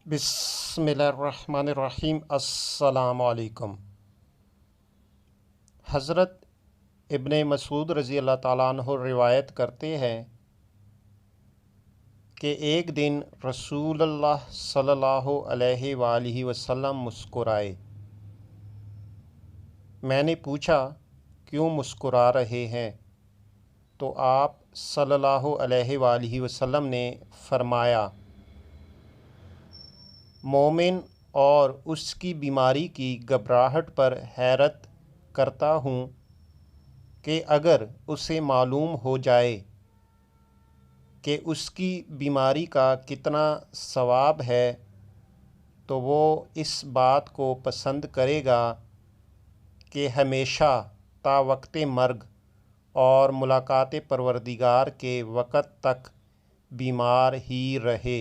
बिस्मिल्लाहिर्रहमानिर्रहीम। अस्सलाम वालेकुम। हज़रत इब्ने मसूद रज़ी अल्लाह ताला अन्हु रिवायत करते हैं कि एक दिन रसूलुल्लाह सल्लल्लाहु अलैहि वालिहि वसल्लम मुस्कुराए। मैंने पूछा, क्यों मुस्कुरा रहे हैं? तो आप सल्लल्लाहु अलैहि वालिहि वसल्लम ने फरमाया, मोमिन और उसकी बीमारी की घबराहट पर हैरत करता हूँ कि अगर उसे मालूम हो जाए कि उसकी बीमारी का कितना सवाब है तो वो इस बात को पसंद करेगा कि हमेशा ता वक्त मर्ग और मुलाकात परवरदिगार के वक़्त तक बीमार ही रहे।